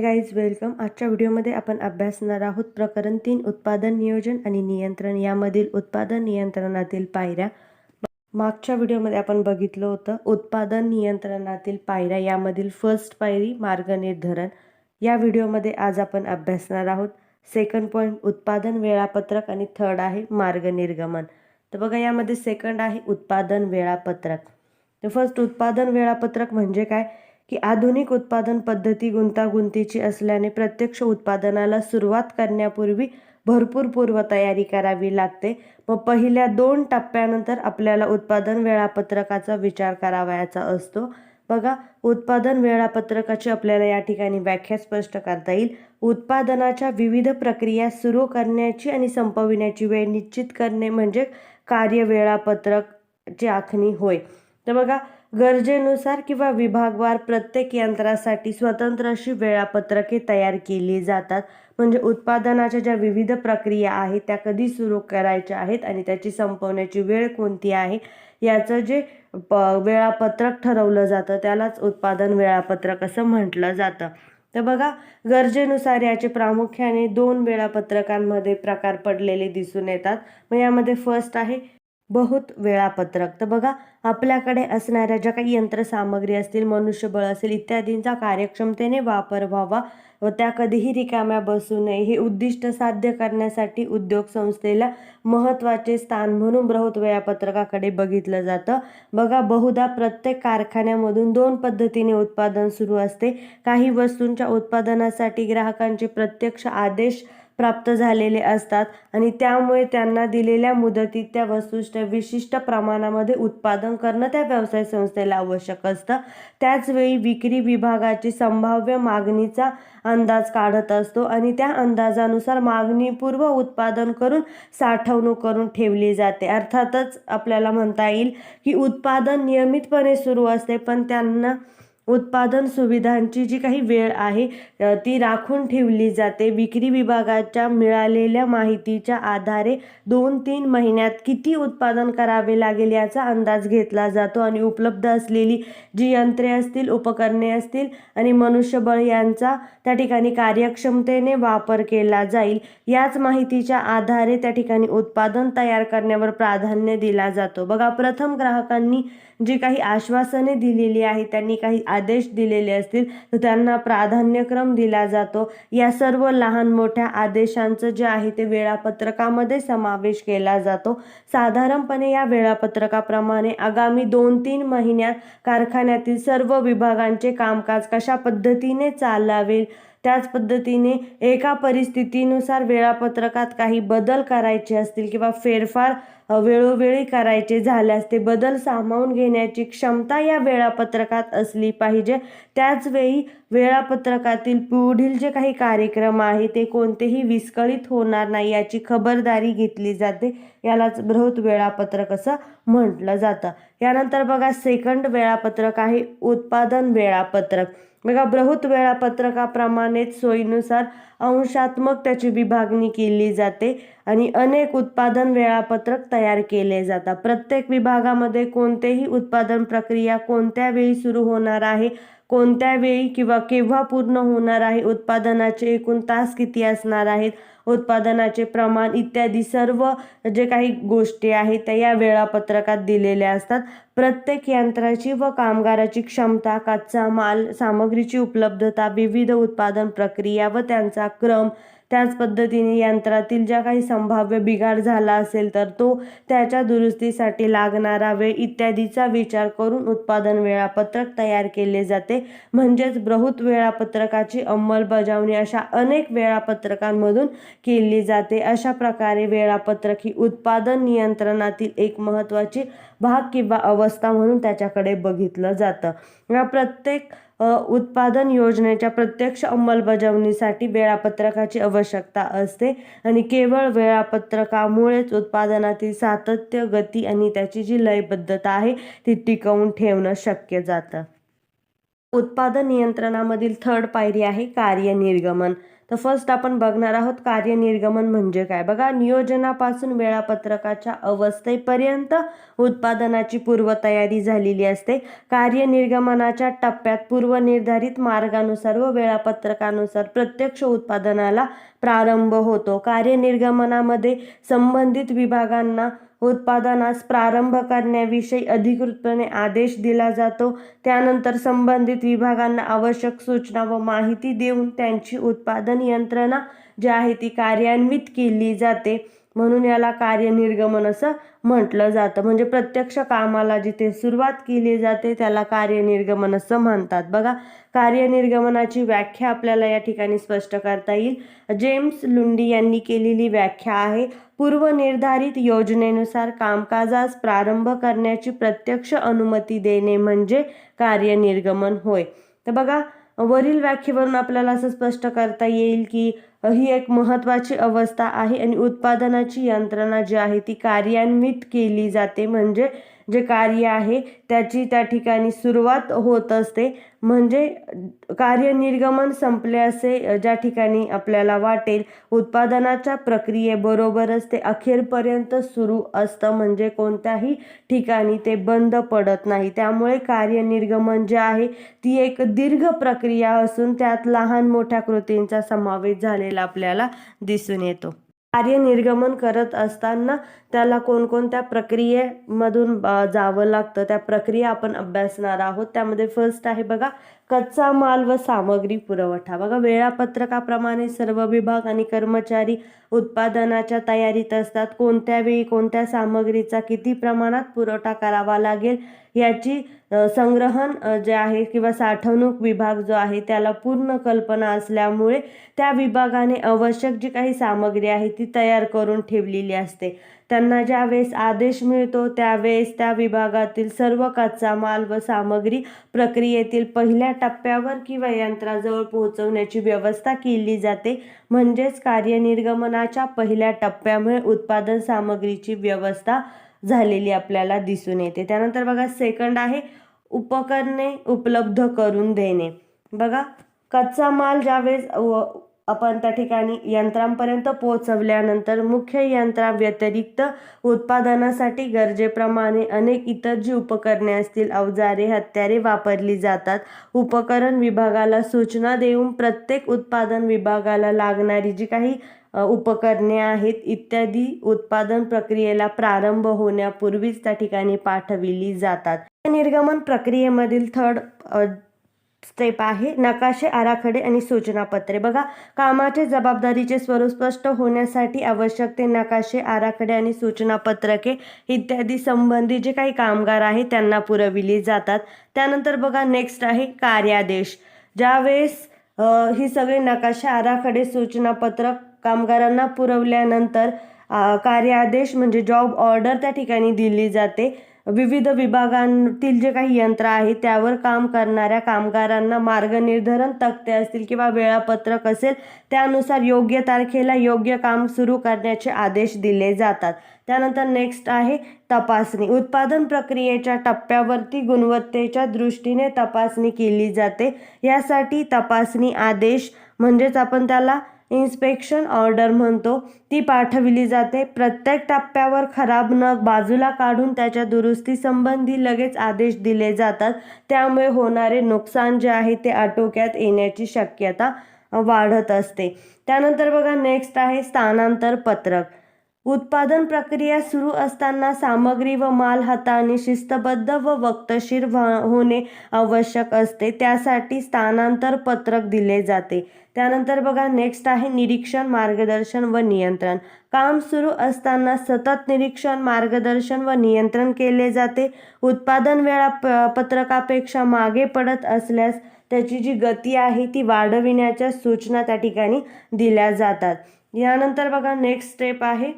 Guys welcome. आजच्या व्हिडिओमध्ये आपण अभ्यासणार आहोत प्रकरण 3 उत्पादन नियोजन आणि नियंत्रण यामधील उत्पादन नियंत्रणातील पायऱ्या. मागच्या व्हिडिओमध्ये आपण बघितलं होतं उत्पादन नियंत्रणातील पायऱ्या यामधील फर्स्ट पायरी मार्गनिर्धारण. या व्हिडिओमध्ये आज आपण अभ्यासणार आहोत सेकंड पॉईंट उत्पादन वेळापत्रक आणि थर्ड आहे मार्गनिर्गमन. तर बघा, यामध्ये सेकंड आहे उत्पादन वेळापत्रक. तर फर्स्ट उत्पादन वेळापत्रक म्हणजे काय की आधुनिक उत्पादन पद्धती गुंतागुंतीची असल्याने प्रत्यक्ष उत्पादनाला सुरुवात करण्यापूर्वी भरपूर पूर्वतयारी करावी लागते. मग पहिल्या 2 टप्प्यानंतर आपल्याला उत्पादन वेळापत्रकाचा विचार करावयाचा असतो. बघा, उत्पादन वेळापत्रकाची आपल्याला या ठिकाणी व्याख्या स्पष्ट करता येईल. उत्पादनाच्या विविध प्रक्रिया सुरू करण्याची आणि संपविण्याची वेळ निश्चित करणे म्हणजे कार्य वेळापत्रकची आखणी होय. तर बघा, गरजेनुसार किंवा विभागवार प्रत्येक यंत्रासाठी स्वतंत्र अशी वेळापत्रके तयार केली जातात. म्हणजे उत्पादनाच्या ज्या विविध प्रक्रिया आहेत त्या कधी सुरू करायच्या आहेत आणि त्याची संपवण्याची वेळ कोणती आहे याचं जे वेळापत्रक ठरवलं जातं त्यालाच उत्पादन वेळापत्रक असं म्हटलं जातं. तर बघा, गरजेनुसार याचे प्रामुख्याने 2 वेळापत्रकांमध्ये प्रकार पडलेले दिसून येतात. मग यामध्ये फर्स्ट आहे बहुत वेळापत्रक. तर बघा, आपल्याकडे असणाऱ्या ज्या काही यंत्रसामग्री असतील, मनुष्यबळ असेल इत्यादींचा कार्यक्षमतेने वापर व्हावा व त्या कधीही रिकाम्या बसू नये हे उद्दिष्ट साध्य करण्यासाठी उद्योग संस्थेला महत्त्वाचे स्थान म्हणून बृहत वेळापत्रकाकडे बघितलं जातं. बघा, बहुधा प्रत्येक कारखान्यामधून 2 पद्धतीने उत्पादन सुरू असते. काही वस्तूंच्या उत्पादनासाठी ग्राहकांचे प्रत्यक्ष आदेश प्राप्त झालेले असतात आणि त्यामुळे त्यांना दिलेल्या मुदतीत त्या वस्तूच्या विशिष्ट प्रमाणामध्ये उत्पादन करणं त्या व्यवसाय संस्थेला आवश्यक असतं. त्याचवेळी विक्री विभागाची संभाव्य मागणीचा अंदाज काढत असतो आणि त्या अंदाजानुसार मागणीपूर्व उत्पादन करून साठवणूक करून ठेवली जाते. अर्थातच आपल्याला म्हणता येईल की उत्पादन नियमितपणे सुरू असते, पण त्यांना उत्पादन सुविधांची जी काही वेळ आहे ती राखून ठेवली जाते. विक्री विभागाच्या मिळालेल्या माहितीच्या आधारे 2-3 महिन्यात किती उत्पादन करावे लागेल याचा अंदाज घेतला जातो आणि उपलब्ध असलेली जी यंत्रे असतील, उपकरणे असतील आणि मनुष्यबळ यांचा त्या ठिकाणी कार्यक्षमतेने वापर केला जाईल. याच माहितीच्या आधारे त्या ठिकाणी उत्पादन तयार करण्यावर प्राधान्य दिला जातो. बघा, प्रथम ग्राहकांनी जी काही आश्वासने दिलेली आहेत, त्यांनी काही आदेश दिलेले असतील तर त्यांना प्राधान्यक्रम दिला जातो. या सर्व लहान मोठ्या आदेशांचं जे आहे ते वेळापत्रकामध्ये समावेश केला जातो. साधारणपणे या वेळापत्रकाप्रमाणे आगामी 2-3 महिन्यात कारखान्यातील सर्व विभागांचे कामकाज कशा पद्धतीने चालावे, त्याच पद्धतीने एका परिस्थितीनुसार वेळापत्रकात काही बदल करायचे असतील किंवा फेरफार वेळोवेळी करायचे झाल्यास ते बदल सामावून घेण्याची क्षमता या वेळापत्रकात असली पाहिजे. त्याचवेळी वेळापत्रकातील पुढील जे काही कार्यक्रम आहे ते कोणतेही विस्कळीत होणार नाही याची खबरदारी घेतली जाते. यालाच बृहत वेळापत्रक असं म्हटलं जातं. यानंतर बघा, सेकंड वेळापत्रक आहे उत्पादन वेळापत्रक. बघा, बृहत वेळापत्रकाप्रमाणेच सोयीनुसार अंशात्मक त्याची विभागणी केली जाते आणि अनेक उत्पादन वेळापत्रक तयार केले जातात. प्रत्येक विभागामध्ये कोणतेही उत्पादन प्रक्रिया कोणत्या वेळी सुरू होणार आहे, कोणत्या वेळी किंवा केव्हा पूर्ण होणार आहे, उत्पादनाचे एकूण तास किती असणार आहेत, उत्पादनाचे प्रमाण इत्यादी सर्व जे काही गोष्टी आहेत त्या या वेळापत्रकात दिलेल्या असतात. प्रत्येक यंत्राची व कामगाराची क्षमता, कच्चा माल, सामग्रीची उपलब्धता, विविध उत्पादन प्रक्रिया व त्यांचा क्रम, त्याच पद्धतीने यंत्रातील ज्या काही संभाव्य बिघाड झाला असेल तर तो, त्याच्या दुरुस्तीसाठी लागणारा वेळ इत्यादीचा विचार करून उत्पादन वेळापत्रक तयार केले जाते. म्हणजेच बृहत वेळापत्रकाची अंमलबजावणी अशा अनेक वेळापत्रकांमधून केली जाते. अशा प्रकारे वेळापत्रक ही उत्पादन नियंत्रणातील एक महत्त्वाची भाग किंवा अवस्था म्हणून त्याच्याकडे बघितलं जातं. या प्रत्येक उत्पादन योजनेच्या प्रत्यक्ष अंमलबजावणीसाठी वेळापत्रकाची आवश्यकता असते आणि केवळ वेळापत्रकामुळेच उत्पादनातील सातत्य, गती आणि त्याची जी लयबद्धता आहे ती टिकवून ठेवणं शक्य जातं. उत्पादन नियंत्रणामधील थर्ड पायरी आहे कार्यनिर्गमन. तर फर्स्ट आपण बघणार आहोत कार्यनिर्गमन म्हणजे काय. बघा, नियोजनापासून वेळापत्रकाच्या अवस्थेपर्यंत उत्पादनाची पूर्वतयारी झालेली असते. कार्यनिर्गमनाच्या टप्प्यात पूर्वनिर्धारित मार्गानुसार व वेळापत्रकानुसार प्रत्यक्ष उत्पादनाला प्रारंभ होतो. कार्यनिर्गमनामध्ये संबंधित विभागांना उत्पादनास प्रारंभ करण्याविषयी अधिकृतपणे आदेश दिला जातो. त्यानंतर संबंधित विभागांना आवश्यक सूचना व माहिती देऊन त्यांची उत्पादन यंत्रणा जी आहे ती कार्यान्वित केली जाते. म्हणून याला कार्यनिर्गमन असं म्हटलं जातं. म्हणजे प्रत्यक्ष कामाला जिथे सुरुवात केली जाते त्याला कार्यनिर्गमन असं म्हणतात. बघा, कार्यनिर्गमनाची व्याख्या आपल्याला या ठिकाणी स्पष्ट करता येईल. जेम्स लुंडी यांनी केलेली व्याख्या आहे, पूर्वनिर्धारित योजनेनुसार कामकाजास प्रारंभ करण्याची प्रत्यक्ष अनुमती देणे म्हणजे कार्यनिर्गमन होय. तर बघा, वरील व्याख्येवरून आपल्याला असं स्पष्ट करता येईल की ही एक महत्त्वाची अवस्था आहे आणि उत्पादनाची यंत्रणा जी आहे ती कार्यान्वित केली जाते. म्हणजे जे कार्य आहे त्याची त्या ठिकाणी सुरुवात होत असते. म्हणजे कार्यनिर्गमन संपले असे ज्या ठिकाणी आपल्याला वाटेल, उत्पादनाच्या प्रक्रियेबरोबरच ते अखेरपर्यंत सुरू असतं. म्हणजे कोणत्याही ठिकाणी ते बंद पडत नाही. त्यामुळे कार्यनिर्गमन जे आहे ती एक दीर्घ प्रक्रिया असून त्यात लहान मोठ्या कृतींचा समावेश झालेला आपल्याला दिसून येतो. कार्यनिर्गमन करत असताना त्याला कोणकोणत्या प्रक्रियेमधून जावं लागतं त्या प्रक्रिया आपण अभ्यासणार आहोत. त्यामध्ये फर्स्ट आहे बघा, कच्चा माल व सामग्री पुरवठा. बघा, वेळापत्रकाप्रमाणे सर्व विभाग आणि कर्मचारी उत्पादनाच्या तयारीत असतात. कोणत्या वेळी कोणत्या सामग्रीचा किती प्रमाणात पुरवठा करावा लागेल याची संग्रहण जे आहे किंवा साठवणूक विभाग जो आहे त्याला पूर्ण कल्पना असल्यामुळे त्या विभागाने आवश्यक जी काही सामग्री आहे ती तयार करून ठेवलेली असते. त्यांना ज्यावेळेस आदेश मिळतो त्यावेळेस त्या विभागातील सर्व कच्चा माल व सामग्री प्रक्रियेतील पहिल्या टप्प्यावर किंवा यंत्राजवळ पोहोचवण्याची व्यवस्था केली जाते. म्हणजेच कार्यनिर्गमनाच्या पहिल्या टप्प्यामुळे उत्पादन सामग्रीची व्यवस्था झालेली आपल्याला दिसून येते. त्यानंतर बघा, सेकंड आहे उपकरणे उपलब्ध करून देणे. बघा, कच्चा माल ज्यावेळेस आपण त्या ठिकाणी यंत्रांपर्यंत पोहोचवल्यानंतर मुख्य यंत्राव्यतिरिक्त उत्पादनासाठी गरजेप्रमाणे अनेक इतर जी उपकरणे असतील, अवजारे, हत्यारे वापरली जातात. उपकरण विभागाला सूचना देऊन प्रत्येक उत्पादन विभागाला लागणारी जी काही उपकरणे आहेत इत्यादी उत्पादन प्रक्रियेला प्रारंभ होण्यापूर्वीच त्या ठिकाणी पाठविली जातात. निर्गमन प्रक्रियेमधील थर्ड स्टेप आहे नकाशे, आराखडे आणि सूचनापत्रे. बघा, कामाचे जबाबदारीचे स्वरूप स्पष्ट होण्यासाठी आवश्यक ते नकाशे, आराखडे आणि सूचनापत्रके इत्यादी संबंधित जे काही कामगार आहेत त्यांना पुरविली जातात. त्यानंतर बघा, नेक्स्ट आहे कार्यादेश. ज्यावेळेस ही सगळे नकाशे, आराखडे, सूचनापत्रक कामगारांना पुरवल्यानंतर कार्यादेश म्हणजे जॉब ऑर्डर त्या ठिकाणी दिली जाते. विविध विभागांतील जे काही यंत्र आहे त्यावर काम करणाऱ्या कामगारांना मार्गनिर्धारण तक्ते असतील किंवा वेळापत्रक असेल त्यानुसार योग्य तारखेला योग्य काम सुरू करण्याचे आदेश दिले जातात. त्यानंतर नेक्स्ट आहे तपासणी. उत्पादन प्रक्रियेच्या टप्प्यावरती गुणवत्तेच्या दृष्टीने तपासणी केली जाते. यासाठी तपासणी आदेश म्हणजेच आपण त्याला इन्स्पेक्शन ऑर्डर म्हणतो ती पाठविली जाते. प्रत्येक टप्प्यावर खराब नग बाजूला काढून त्याच्या दुरुस्ती संबंधी लगेच आदेश दिले जातात. त्यामुळे होणारे नुकसान जे आहे ते आटोक्यात येण्याची शक्यता वाढत असते. त्यानंतर बघा, नेक्स्ट आहे स्थानांतर पत्रक. उत्पादन प्रक्रिया सुरू असताना सामग्री व माल हाताळणे शिस्तबद्ध व वक्तशीर होणे आवश्यक असते. त्यासाठी स्थानांतर पत्रक दिले जाते. त्यानंतर बघा, नेक्स्ट आहे निरीक्षण, मार्गदर्शन व नियंत्रण. काम सुरू असताना सतत निरीक्षण, मार्गदर्शन व नियंत्रण केले जाते. उत्पादन वेळापत्रकापेक्षा मागे पडत असल्यास त्याची जी गती आहे ती वाढविण्याच्या सूचना त्या ठिकाणी दिल्या जातात. यानंतर बघा, नेक्स्ट स्टेप आहे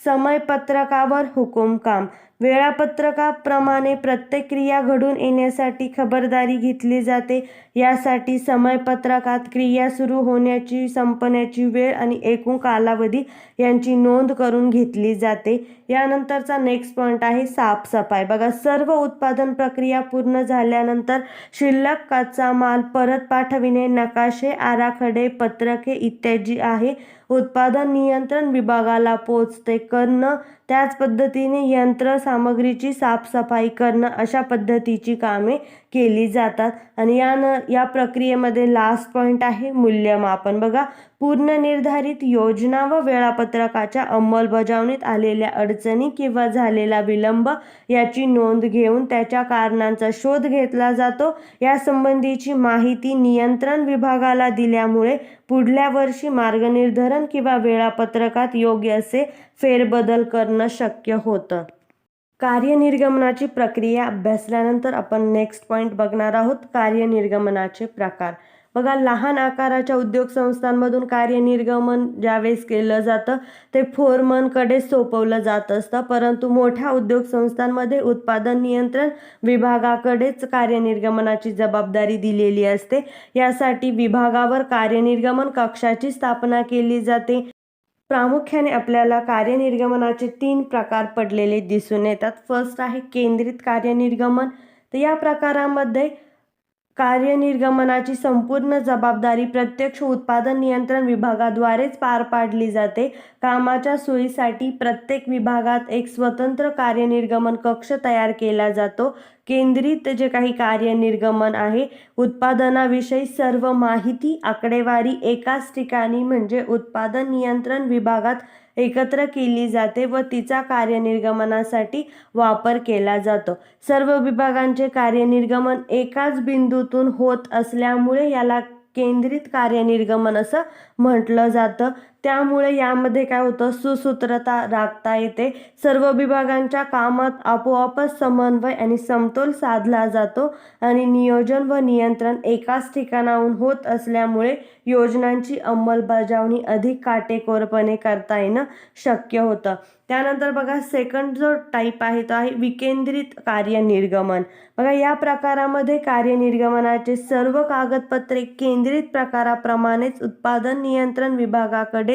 समयपत्रकावर हुकूम काम. वेळापत्रकाप्रमाणे प्रत्येक क्रिया घडून येण्यासाठी खबरदारी घेतली जाते. यासाठी समयपत्रकात क्रिया सुरू होण्याची, संपण्याची वेळ आणि एकूण कालावधी यांची नोंद करून घेतली जाते. यानंतरचा नेक्स्ट पॉईंट आहे साफसफाई. बघा, सर्व उत्पादन प्रक्रिया पूर्ण झाल्यानंतर शिल्लक कच्चा माल परत पाठविणे, नकाशे, आराखडे, पत्रके इत्यादी आहे उत्पादन नियंत्रण विभागाला पोचते करणं. त्याच पद्धतीने यंत्र सामग्रीची साफसफाई करणं अशा पद्धतीची कामे केली जातात. आणि या प्रक्रियेमध्ये लास्ट पॉईंट आहे मूल्यमापन. बघा, पूर्ण निर्धारित योजना व वेळापत्रकाच्या अंमलबजावणीत आलेल्या अडचणी किंवा झालेला विलंब याची नोंद घेऊन त्याच्या कारणांचा शोध घेतला जातो. यासंबंधीची माहिती नियंत्रण विभागाला दिल्यामुळे पुढल्या वर्षी मार्गनिर्धारण किंवा वेळापत्रकात योग्य असे फेरबदल करणं शक्य होतं. कार्यनिर्गमनाची प्रक्रिया अभ्यासल्यानंतर आपण नेक्स्ट पॉईंट बघणार आहोत, कार्यनिर्गमनाचे प्रकार. बघा, लहान आकाराच्या उद्योग संस्थांमधून कार्यनिर्गमन ज्यावेळेस केलं जातं ते फोरमनकडे सोपवलं जात असतं, परंतु मोठ्या उद्योग संस्थांमध्ये उत्पादन नियंत्रण विभागाकडेच कार्यनिर्गमनाची जबाबदारी दिलेली असते. यासाठी विभागावर कार्यनिर्गमन कक्षाची स्थापना केली जाते. प्रामुख्याने आपल्याला कार्यनिर्गमनाचे 3 प्रकार पडलेले दिसून येतात. फर्स्ट आहे केंद्रित कार्यनिर्गमन. तर या प्रकारामध्ये कार्यनिर्गमनाची संपूर्ण जबाबदारी प्रत्यक्ष उत्पादन नियंत्रण विभागाद्वारेच पार पाडली जाते. कामाच्या सोयीसाठी प्रत्येक विभागात एक स्वतंत्र कार्यनिर्गमन कक्ष तयार केला जातो. केंद्रित जे काही कार्यनिर्गमन आहे, उत्पादनाविषयी सर्व माहिती, आकडेवारी एकाच ठिकाणी म्हणजे उत्पादन नियंत्रण विभागात एकत्र केली जाते व तिचा कार्यनिर्गमनासाठी वापर केला जातो. सर्व विभागांचे कार्यनिर्गमन एकाच बिंदूतून होत असल्यामुळे याला केंद्रित कार्यनिर्गमन असं म्हटलं जातं. त्यामुळे यामध्ये काय होतं, सुसूत्रता राखता येते. सर्व विभागांच्या कामात आपोआपच समन्वय आणि समतोल साधला जातो आणि नियोजन व नियंत्रण एकाच ठिकाणाहून होत असल्यामुळे योजनांची अंमलबजावणी अधिक काटेकोरपणे करता येणं शक्य होतं. त्यानंतर बघा, सेकंड जो टाईप आहे तो आहे विकेंद्रित कार्यनिर्गमन. बघा, या प्रकारामध्ये कार्यनिर्गमनाचे सर्व कागदपत्रे केंद्रित प्रकाराप्रमाणेच उत्पादन नियंत्रण विभागाकडेच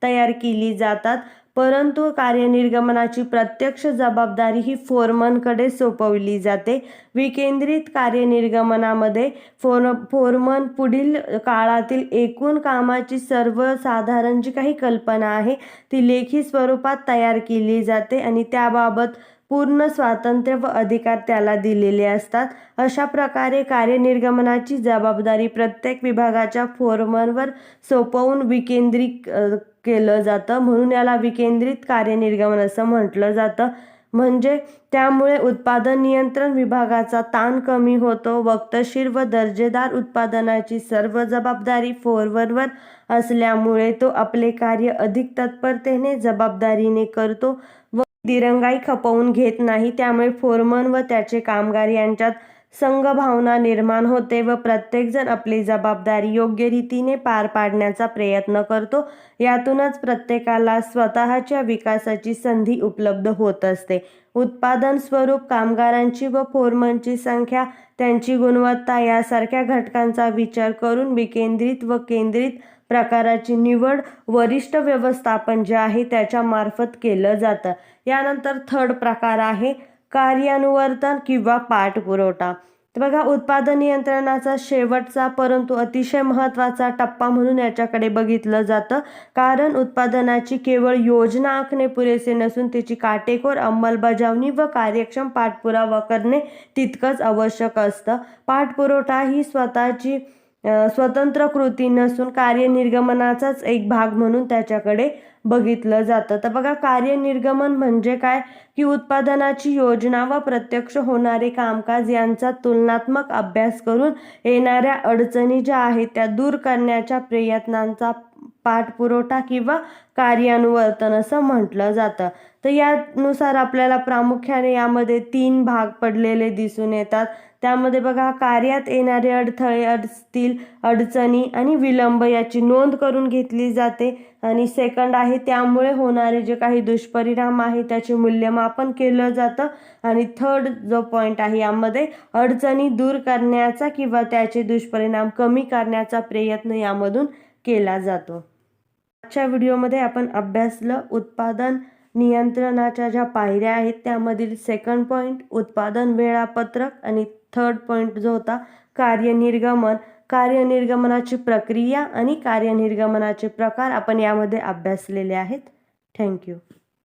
तयार केली जातात, परंतु कार्यनिर्गमनाची प्रत्यक्ष जबाबदारी ही फोरमनकडे सोपवली जाते. विकेंद्रित कार्यनिर्गमनामध्ये फोरमन पुढील काळातील एकूण कामाची सर्वसाधारण जी काही कल्पना आहे ती लेखी स्वरूपात तयार केली जाते आणि त्याबाबत पूर्ण स्वातंत्र्य व अधिकार त्याला दिलेले असतात. अशा प्रकारे कार्यनिर्गमनाची जबाबदारी प्रत्येक विभागाच्या फोरमनवर सोपवून विकेंद्रित केलं जातं, म्हणून याला विकेंद्रित कार्यनिर्गमन असं म्हटलं जातं. म्हणजे त्यामुळे उत्पादन नियंत्रण विभागाचा ताण कमी होतो. वक्तशीर व दर्जेदार उत्पादनाची सर्व जबाबदारी फोरमनवर असल्यामुळे तो आपले कार्य अधिक तत्परतेने जबाबदारीने करतो व दिरंगाई खपवून घेत नाही. त्यामुळे फोरमन व त्याचे कामगार यांच्यात संघभावना निर्माण होते व प्रत्येकजण आपली जबाबदारी योग्य रीतीने पार पाडण्याचा प्रयत्न करतो. यातूनच प्रत्येकाला स्वतःच्या विकासाची संधी उपलब्ध होत असते. उत्पादन स्वरूप, कामगारांची व फोरमनची संख्या, त्यांची गुणवत्ता यासारख्या घटकांचा विचार करून विकेंद्रित व केंद्रित प्रकाराची निवड वरिष्ठ व्यवस्थापन जे आहे त्याच्या मार्फत केलं जातं. यानंतर थर्ड प्रकार आहे कार्यानुवर्तन किंवा पाठपुरवठा. तर बघा, उत्पादन नियंत्रणाचा शेवटचा परंतु अतिशय महत्त्वाचा टप्पा म्हणून याच्याकडे बघितलं जातं, कारण उत्पादनाची केवळ योजना आखणे पुरेसे नसून त्याची काटेकोर अंमलबजावणी व कार्यक्षम पाठपुरावा करणे तितकंच आवश्यक असतं. पाठपुरवठा ही स्वतःची स्वतंत्र कृती नसून कार्यनिर्गमनाचाच एक भाग म्हणून त्याच्याकडे बघितलं जातं. तर बघा, कार्यनिर्गमन म्हणजे काय की उत्पादनाची योजना व प्रत्यक्ष होणारे कामकाज यांचा तुलनात्मक अभ्यास करून येणाऱ्या अडचणी ज्या आहेत त्या दूर करण्याच्या प्रयत्नांचा पाठपुरवठा किंवा कार्यानुवर्तन असं म्हटलं जातं. तर यानुसार आपल्याला प्रामुख्याने यामध्ये 3 भाग पडलेले दिसून येतात. त्यामध्ये बघा कार्यात येणारे अडथळे असतील, अडचणी आणि विलंब याची नोंद करून घेतली जाते. आणि सेकंड आहे त्यामुळे होणारे जे काही दुष्परिणाम आहे त्याचे मूल्यमापन केलं जातं. आणि थर्ड जो पॉईंट आहे यामध्ये अडचणी दूर करण्याचा किंवा त्याचे दुष्परिणाम कमी करण्याचा प्रयत्न यामधून केला जातो. आजच्या व्हिडिओमध्ये आपण अभ्यासलं उत्पादन नियंत्रणाच्या ज्या पायऱ्या आहेत त्यामधील सेकंड पॉईंट उत्पादन वेळापत्रक आणि थर्ड पॉईंट जो होता कार्यनिर्गमन. कार्यनिर्गमनाची प्रक्रिया आणि कार्यनिर्गमनाचे प्रकार आपण यामध्ये अभ्यासलेले आहेत. थँक्यू.